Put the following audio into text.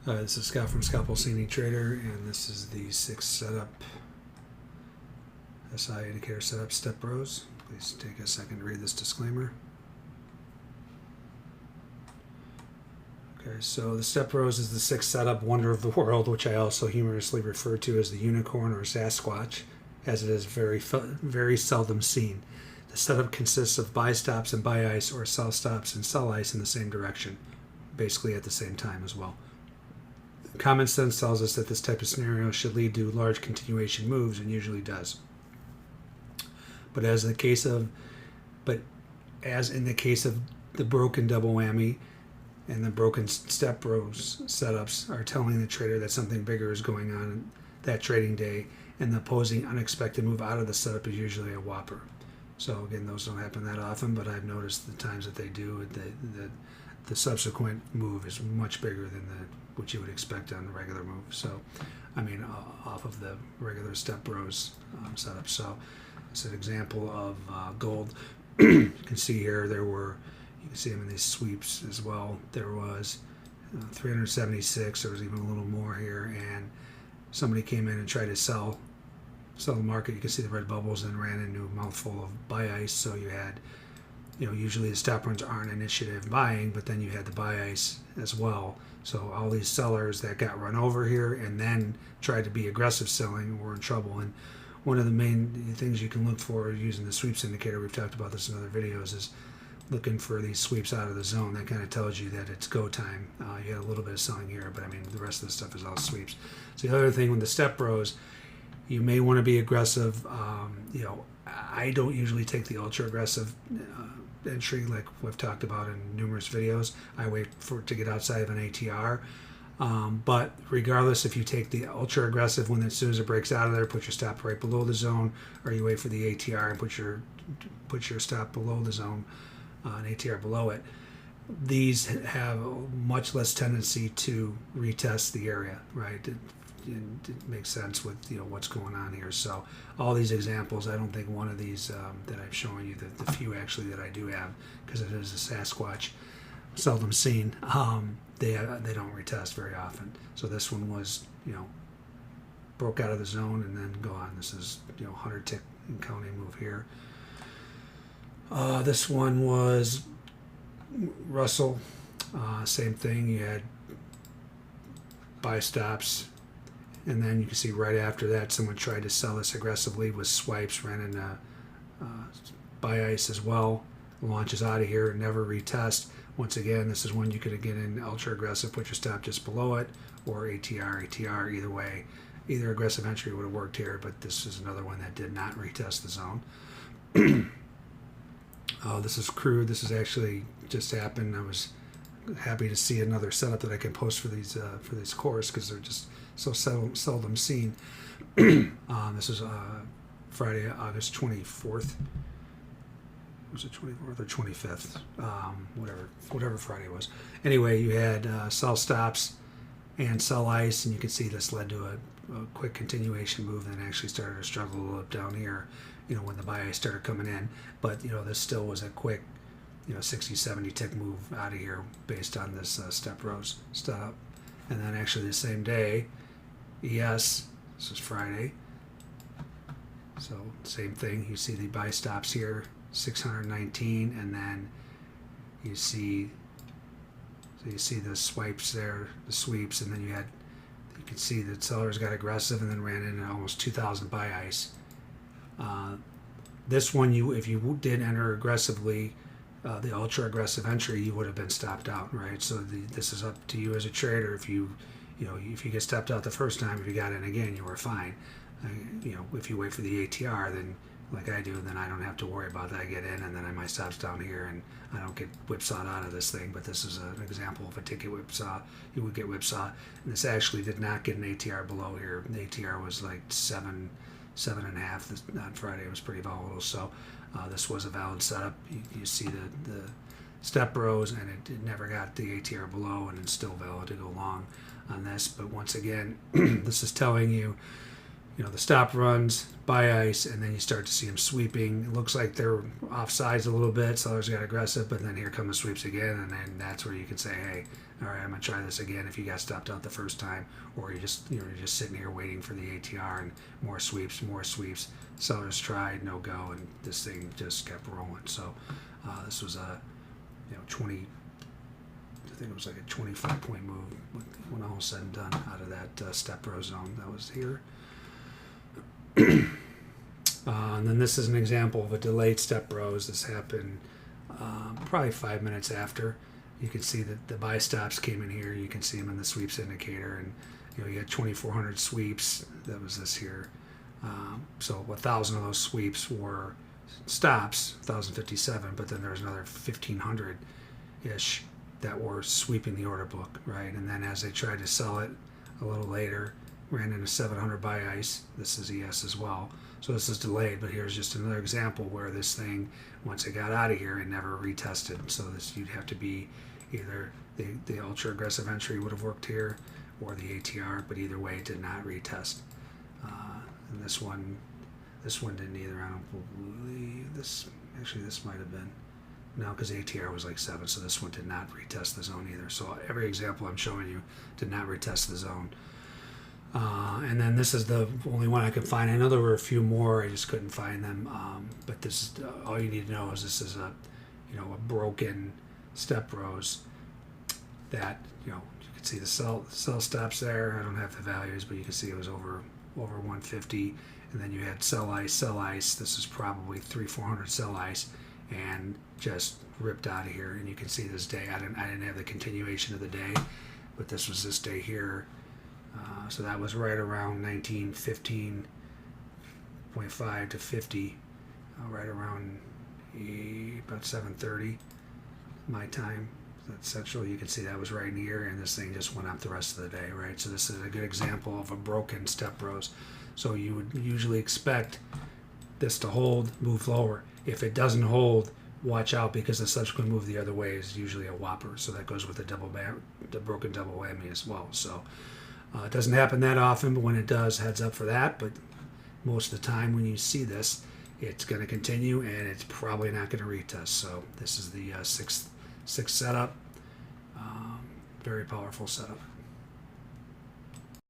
This is Scott from Scott Pulsini Trader, and this is the 6 setup SI indicator setup step rows. Please take a second to read this disclaimer. Okay, so the step rows is the 6 setup wonder of the world, which I also humorously refer to as the unicorn or Sasquatch, as it is very seldom seen. The setup consists of buy stops and buy ice, or sell stops and sell ice in the same direction, basically at the same time as well. Common sense tells us that this type of scenario should lead to large continuation moves, and usually does. But as in the case of the broken double whammy and the broken step rows setups are telling the trader that something bigger is going on that trading day, and the opposing unexpected move out of the setup is usually a whopper. So again, those don't happen that often, but I've noticed the times that they do, the subsequent move is much bigger than what you would expect on the regular move. So, I mean, off of the regular step rows setup. So, it's an example of gold. You can see here you can see them in these sweeps as well. There was 376. There was even a little more here, and somebody came in and tried to sell the market. You can see the red bubbles and ran into a mouthful of buy ice. So you had, usually the stop runs aren't initiative buying, but then you had the buy ice as well. So all these sellers that got run over here and then tried to be aggressive selling were in trouble. And one of the main things you can look for using the sweeps indicator, we've talked about this in other videos, is looking for these sweeps out of the zone. That kind of tells you that it's go time. You had a little bit of selling here, but I mean, the rest of the stuff is all sweeps. So the other thing with the step rows, you may want to be aggressive. I don't usually take the ultra aggressive entry like we've talked about in numerous videos. I wait for it to get outside of an ATR. But regardless, if you take the ultra aggressive one, as soon as it breaks out of there, put your stop right below the zone, or you wait for the ATR and put your stop below the zone, an ATR below it. These have much less tendency to retest the area, right? It makes sense with what's going on here. So all these examples, I don't think one of these that I'm showing you, the few actually that I do have, because it is a Sasquatch, seldom seen, they don't retest very often. So this one was broke out of the zone and then go on. This is 100 tick and counting move here. This one was Russell, same thing. You had buy stops. And then you can see right after that, someone tried to sell this aggressively with swipes, ran into buy ice as well. Launches out of here, never retest. Once again, this is one you could get in ultra aggressive, put your stop just below it, or ATR, either way. Either aggressive entry would have worked here, but this is another one that did not retest the zone. This is crude. This has actually just happened. I was happy to see another setup that I can post for these cores, because they're just so seldom seen. This is Friday, August 24th. Was it 24th or 25th? Whatever Friday was. Anyway, you had sell stops and sell ice, and you can see this led to a quick continuation move, and actually started to struggle a little up down here, when the buy ice started coming in. But this still was a quick 60-70 tick move out of here based on this step rows stop. And then actually the same day, this is Friday, so same thing. You see the buy stops here, 619, and then you see the swipes there, the sweeps, and then you can see that sellers got aggressive and then ran into almost 2,000 buy ice. This one, if you did enter aggressively, the ultra aggressive entry, you would have been stopped out, right? So this is up to you as a trader. If you get stopped out the first time, if you got in again, you were fine. If you wait for the ATR, then like I do, then I don't have to worry about that. I get in, and then my stop's down here, and I don't get whipsawed out of this thing. But this is an example of a ticket whipsaw. You would get whipsawed, and this actually did not get an ATR below here. The ATR was like 7.5 on Friday. It was pretty volatile. So this was a valid setup. You see the step rows, and it never got the ATR below, and it's still valid to go long on this. But once again, this is telling you the stop runs, by ice, and then you start to see them sweeping. It looks like they're offsides a little bit, sellers got aggressive, but then here come the sweeps again, and then that's where you can say, hey, all right, I'm gonna try this again if you got stopped out the first time, or you're just sitting here waiting for the ATR and more sweeps. Sellers tried, no go, and this thing just kept rolling. So this was a 20. I think it was like a 25-point move when all was said and done out of that step row zone that was here. And then this is an example of a delayed step rows. This happened probably 5 minutes after. You can see that the buy stops came in here. You can see them in the sweeps indicator, and you had 2,400 sweeps. That was this here. So 1,000 of those sweeps were stops, 1,057, but then there was another 1,500-ish that were sweeping the order book, right? And then as they tried to sell it a little later, ran into 700 buy ice. This is ES as well. So this is delayed, but here's just another example where this thing, once it got out of here, it never retested. So this, you'd have to be either the ultra aggressive entry would have worked here, or the ATR, but either way it did not retest. And this one didn't either. I don't believe this. Actually, this might have been. No, because ATR was like 7, so this one did not retest the zone either. So every example I'm showing you did not retest the zone. And then this is the only one I could find. I know there were a few more, I just couldn't find them. But this, all you need to know is this is a broken step rows that you can see the sell stops there. I don't have the values, but you can see it was over 150. And then you had sell ice. This is probably 300-400 sell ice, and just ripped out of here. And you can see this day. I didn't have the continuation of the day, but this was this day here. So that was right around 1915.5 to 50, right around about 7:30 my time. That's central. You can see that was right in here, and this thing just went up the rest of the day, right? So this is a good example of a broken step rows. So you would usually expect this to hold, move lower. If it doesn't hold, watch out, because the subsequent move the other way is usually a whopper. So that goes with the broken double whammy as well. So it doesn't happen that often, but when it does, heads up for that. But most of the time when you see this, it's going to continue, and it's probably not going to retest. So this is the sixth setup. Very powerful setup.